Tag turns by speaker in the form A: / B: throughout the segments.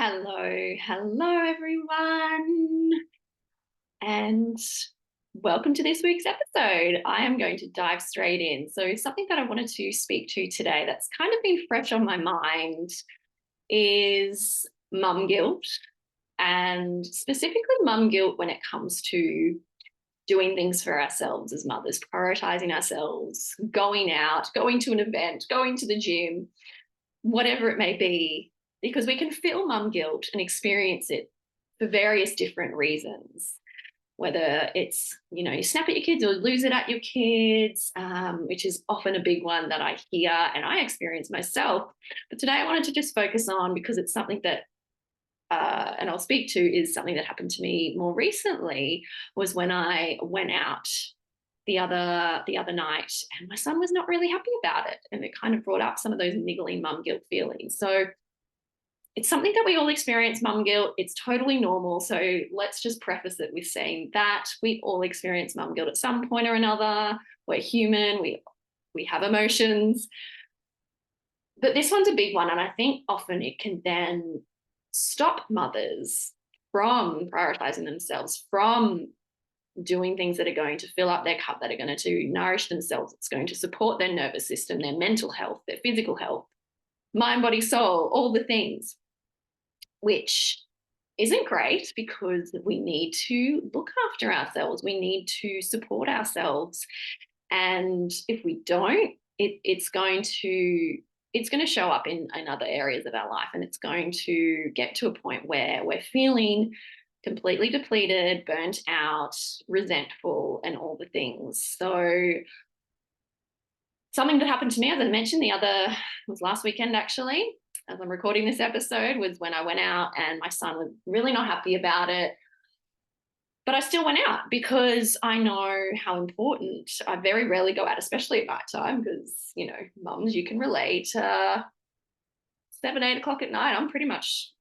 A: Hello everyone, and welcome to this week's episode. I am going to dive straight in. So, something that I wanted to speak to today that's kind of been fresh on my mind is mum guilt, and specifically mum guilt when it comes to doing things for ourselves as mothers, prioritizing ourselves, going out, going to an event, going to the gym, whatever it may be, because we can feel mum guilt and experience it for various different reasons. Whether it's, you snap at your kids or lose it at your kids, which is often a big one that I hear and I experience myself. But today I wanted to just focus on, because it's something that, and I'll speak to, is something that happened to me more recently, was when I went out the other night, and my son was not really happy about it, and it kind of brought up some of those niggling mum guilt feelings. So it's something that we all experience, mum guilt. It's totally normal. So let's just preface it with saying that we all experience mum guilt at some point or another. We're human. We have emotions, but this one's a big one, and I think often it can then stop mothers from prioritizing themselves, from doing things that are going to fill up their cup, that are going to nourish themselves. It's going to support their nervous system, their mental health, their physical health, mind, body, soul, all the things, which isn't great, because we need to look after ourselves. We need to support ourselves. And if we don't, it's going to show up in other areas of our life, and it's going to get to a point where we're feeling completely depleted, burnt out, resentful, and all the things. So something that happened to me, as I mentioned, was last weekend actually, as I'm recording this episode, was when I went out, and my son was really not happy about it. But I still went out because I know how important. I very rarely go out, especially at night time, because, mums, you can relate. 7, 8 o'clock at night, I'm pretty much,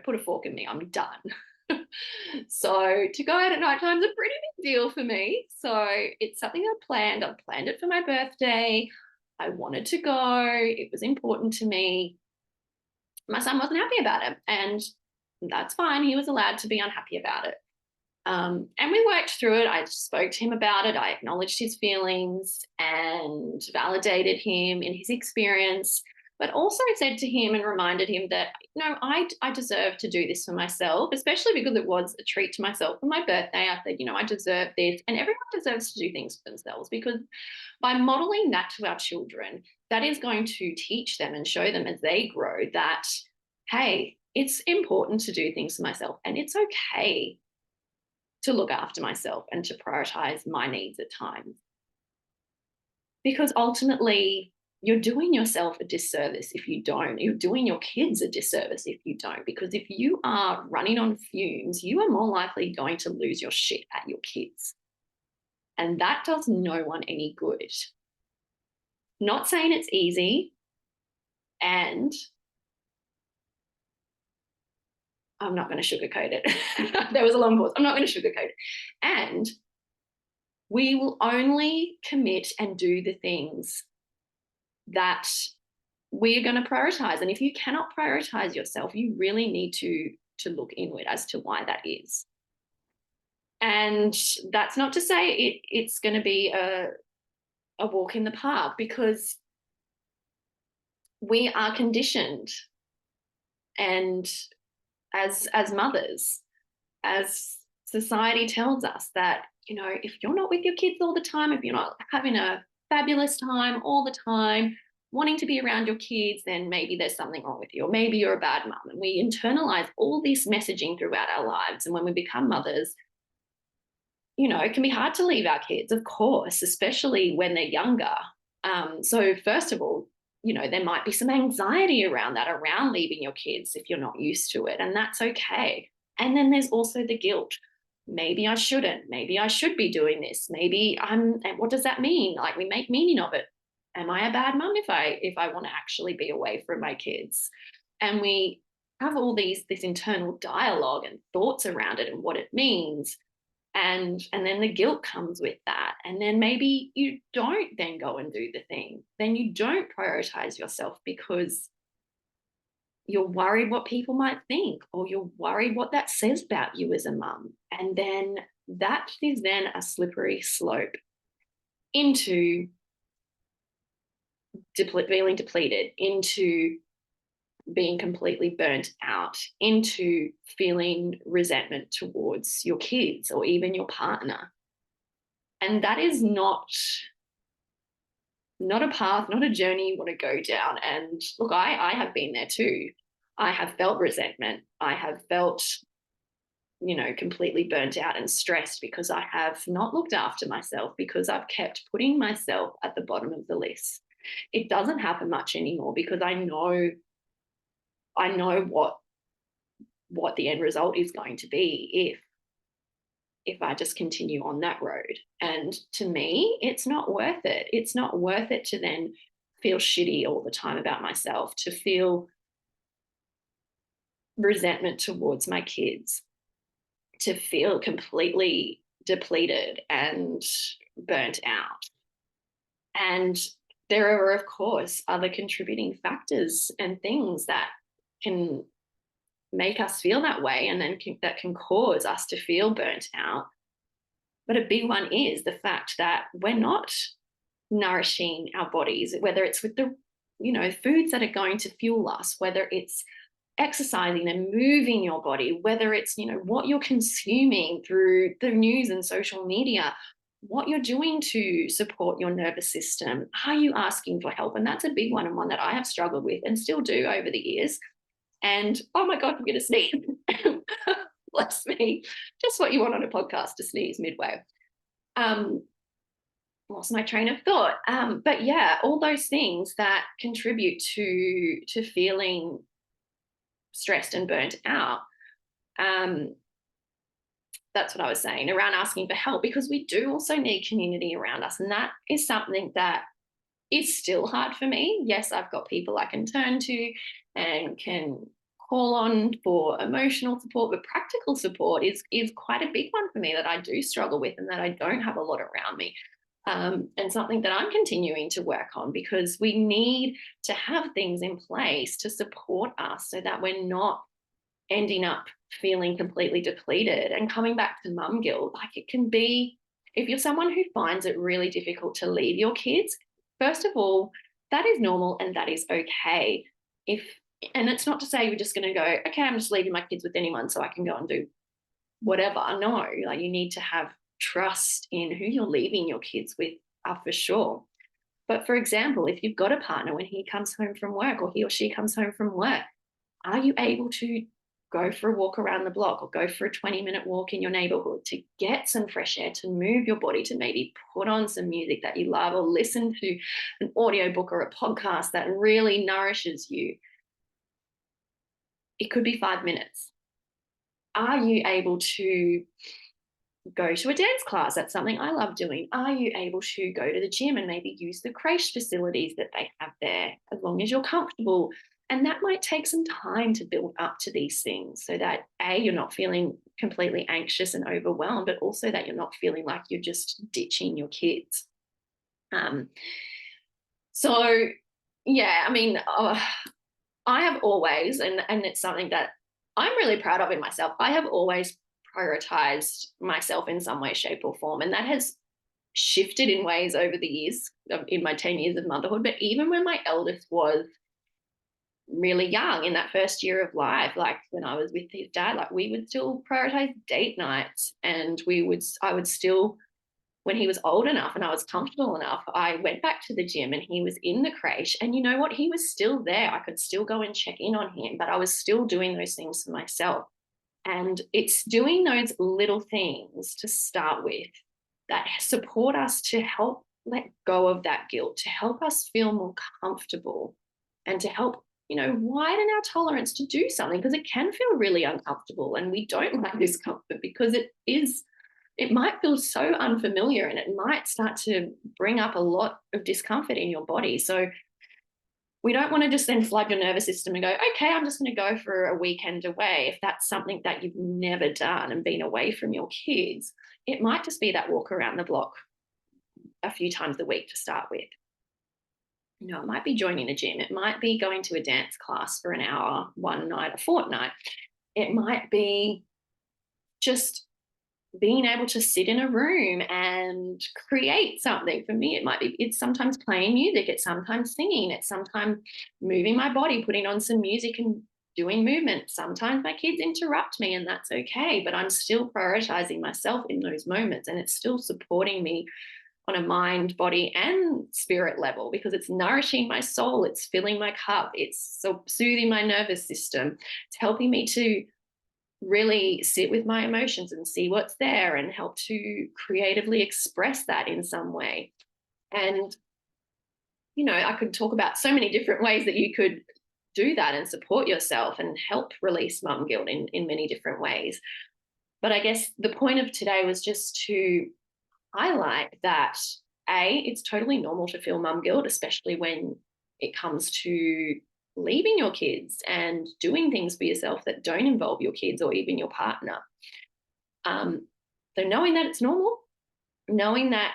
A: put a fork in me, I'm done. So to go out at night time is a pretty big deal for me. So it's something I planned. I planned it for my birthday. I wanted to go. It was important to me. My son wasn't happy about it, and that's fine. He was allowed to be unhappy about it. And we worked through it. I spoke to him about it. I acknowledged his feelings and validated him in his experience, but also said to him and reminded him that, I deserve to do this for myself, especially because it was a treat to myself for my birthday. I said, I deserve this, and everyone deserves to do things for themselves, because by modeling that to our children, that is going to teach them and show them as they grow that, hey, it's important to do things for myself, and it's okay to look after myself and to prioritize my needs at times. Because ultimately, you're doing yourself a disservice if you don't. You're doing your kids a disservice if you don't. Because if you are running on fumes, you are more likely going to lose your shit at your kids. And that does no one any good. Not saying it's easy, and I'm not going to sugarcoat it. There was a long pause. I'm not going to sugarcoat it. And we will only commit and do the things that we are going to prioritize. And if you cannot prioritize yourself, you really need to look inward as to why that is. And that's not to say it's going to be a walk in the park, because we are conditioned, and as mothers, as society tells us, that, if you're not with your kids all the time, if you're not having a fabulous time all the time, wanting to be around your kids, then maybe there's something wrong with you, or maybe you're a bad mum. And we internalize all this messaging throughout our lives. And when we become mothers, it can be hard to leave our kids, of course, especially when they're younger. So first of all, there might be some anxiety around that, around leaving your kids if you're not used to it, and that's okay. And then there's also the guilt. Maybe I shouldn't. Maybe I should be doing this. Maybe and what does that mean? Like, we make meaning of it. Am I a bad mum if I want to actually be away from my kids? And we have all this internal dialogue and thoughts around it and what it means. And then the guilt comes with that. And then maybe you don't then go and do the thing. Then you don't prioritize yourself, because you're worried what people might think, or you're worried what that says about you as a mum. And then that is then a slippery slope into feeling depleted, into being completely burnt out, into feeling resentment towards your kids or even your partner. And that is not a path, not a journey you want to go down. And look, I have been there too. I have felt resentment. I have felt, completely burnt out and stressed because I have not looked after myself, because I've kept putting myself at the bottom of the list. It doesn't happen much anymore because I know what the end result is going to be if I just continue on that road. And to me, it's not worth it. It's not worth it to then feel shitty all the time about myself, to feel resentment towards my kids, to feel completely depleted and burnt out. And there are, of course, other contributing factors and things that can make us feel that way, and then that can cause us to feel burnt out. But a big one is the fact that we're not nourishing our bodies, whether it's with the foods that are going to fuel us, whether it's exercising and moving your body, whether it's what you're consuming through the news and social media, what you're doing to support your nervous system. Are you asking for help? And that's a big one, and one that I have struggled with and still do over the years. And oh my God, I'm going to sneeze. Bless me. Just what you want on a podcast, to sneeze midway. Lost my train of thought. But yeah, all those things that contribute to feeling stressed and burnt out. That's what I was saying around asking for help, because we do also need community around us. And that is something that is still hard for me. Yes, I've got people I can turn to and can call on for emotional support, but practical support is quite a big one for me that I do struggle with and that I don't have a lot around me. And something that I'm continuing to work on, because we need to have things in place to support us so that we're not ending up feeling completely depleted and coming back to mum guilt. Like, it can be, if you're someone who finds it really difficult to leave your kids, first of all, that is normal and that is okay. And it's not to say you're just going to go, okay, I'm just leaving my kids with anyone so I can go and do whatever. No, like, you need to have trust in who you're leaving your kids with, for sure. But for example, if you've got a partner, when he comes home from work or he or she comes home from work, are you able to go for a walk around the block or go for a 20-minute walk in your neighborhood to get some fresh air, to move your body, to maybe put on some music that you love or listen to an audiobook or a podcast that really nourishes you? It could be 5 minutes. Are you able to go to a dance class? That's something I love doing. Are you able to go to the gym and maybe use the creche facilities that they have there, as long as you're comfortable? And that might take some time to build up to these things, so that you're not feeling completely anxious and overwhelmed, but also that you're not feeling like you're just ditching your kids. So yeah, I mean, I have always, and it's something that I'm really proud of in myself, I have always prioritized myself in some way, shape, or form. And that has shifted in ways over the years, in my 10 years of motherhood. But even when my eldest was really young, in that first year of life, like when I was with his dad, like, we would still prioritize date nights, and I would still, when he was old enough and I was comfortable enough, I went back to the gym and he was in the creche. And you know what? He was still there. I could still go and check in on him, but I was still doing those things for myself. And it's doing those little things to start with that support us to help let go of that guilt, to help us feel more comfortable, and to help, widen our tolerance to do something, because it can feel really uncomfortable. And we don't like discomfort because it might feel so unfamiliar, and it might start to bring up a lot of discomfort in your body. So we don't want to just then flood your nervous system and go, okay, I'm just going to go for a weekend away. If that's something that you've never done and been away from your kids, it might just be that walk around the block a few times a week to start with. It might be joining a gym. It might be going to a dance class for an hour, one night, a fortnight. It might be just being able to sit in a room and create something. For me, it's sometimes playing music, it's sometimes singing, it's sometimes moving my body, putting on some music and doing movement. Sometimes my kids interrupt me, and that's okay, but I'm still prioritizing myself in those moments, and it's still supporting me on a mind, body, and spirit level, because it's nourishing my soul, it's filling my cup, it's so soothing my nervous system, it's helping me to really sit with my emotions and see what's there and help to creatively express that in some way. And, I could talk about so many different ways that you could do that and support yourself and help release mum guilt in many different ways. But I guess the point of today was just to highlight that it's totally normal to feel mum guilt, especially when it comes to leaving your kids and doing things for yourself that don't involve your kids or even your partner. Um, so knowing that it's normal, knowing that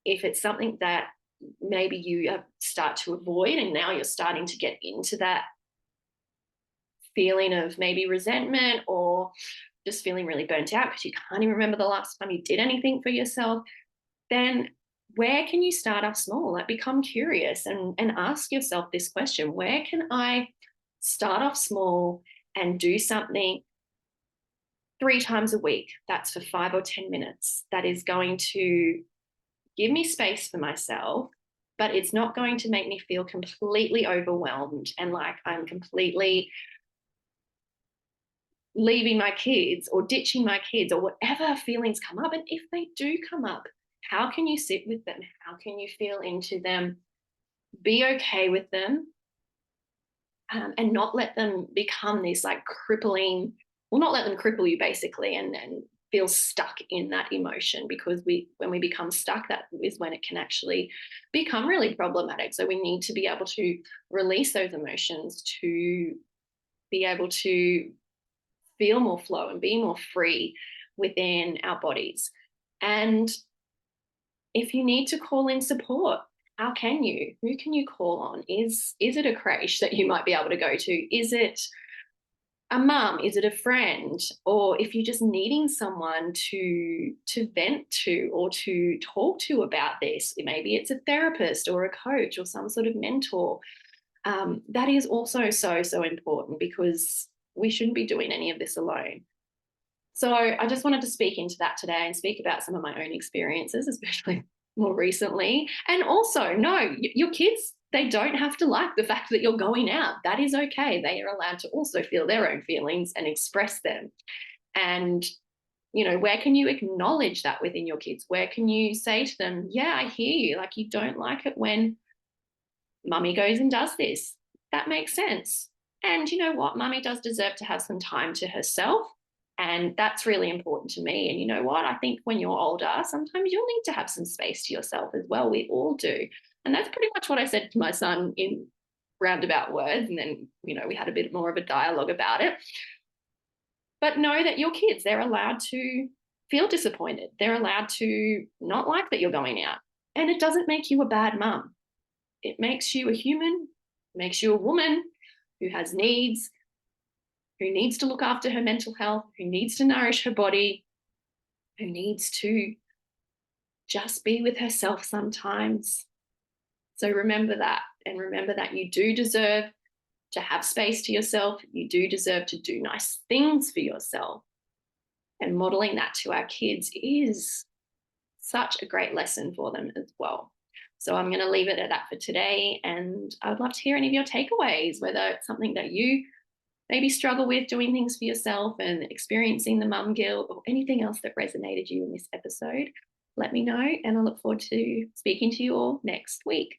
A: if it's something that maybe you start to avoid and now you're starting to get into that feeling of maybe resentment or just feeling really burnt out because you can't even remember the last time you did anything for yourself, then where can you start off small? Like, become curious and ask yourself this question: where can I start off small and do something 3 times a week? That's for 5 or 10 minutes. That is going to give me space for myself, but it's not going to make me feel completely overwhelmed and like I'm completely leaving my kids or ditching my kids or whatever feelings come up. And if they do come up, how can you sit with them? How can you feel into them? Be okay with them, and not let them become this like crippling, well, not let them cripple you basically and feel stuck in that emotion, because when we become stuck, that is when it can actually become really problematic. So we need to be able to release those emotions to be able to feel more flow and be more free within our bodies. And if you need to call in support, how can you? Who can you call on? Is it a creche that you might be able to go to? Is it a mum? Is it a friend? Or if you're just needing someone to vent to or to talk to about this, maybe it's a therapist or a coach or some sort of mentor. That is also so important, because we shouldn't be doing any of this alone. So I just wanted to speak into that today and speak about some of my own experiences, especially more recently. And also, no, your kids, they don't have to like the fact that you're going out. That is okay. They are allowed to also feel their own feelings and express them. And, where can you acknowledge that within your kids? Where can you say to them, yeah, I hear you. Like, you don't like it when mummy goes and does this. That makes sense. And you know what? Mummy does deserve to have some time to herself. And that's really important to me. And you know what? I think when you're older, sometimes you'll need to have some space to yourself as well. We all do. And that's pretty much what I said to my son in roundabout words. And then, we had a bit more of a dialogue about it. But know that your kids, they're allowed to feel disappointed. They're allowed to not like that you're going out. And it doesn't make you a bad mum. It makes you a human, makes you a woman who has needs, who needs to look after her mental health, who needs to nourish her body, who needs to just be with herself sometimes. So remember that, and remember that you do deserve to have space to yourself. You do deserve to do nice things for yourself. And modeling that to our kids is such a great lesson for them as well. So I'm going to leave it at that for today. And I would love to hear any of your takeaways, whether it's something that you maybe struggle with doing things for yourself and experiencing the mum guilt, or anything else that resonated you in this episode. Let me know, and I look forward to speaking to you all next week.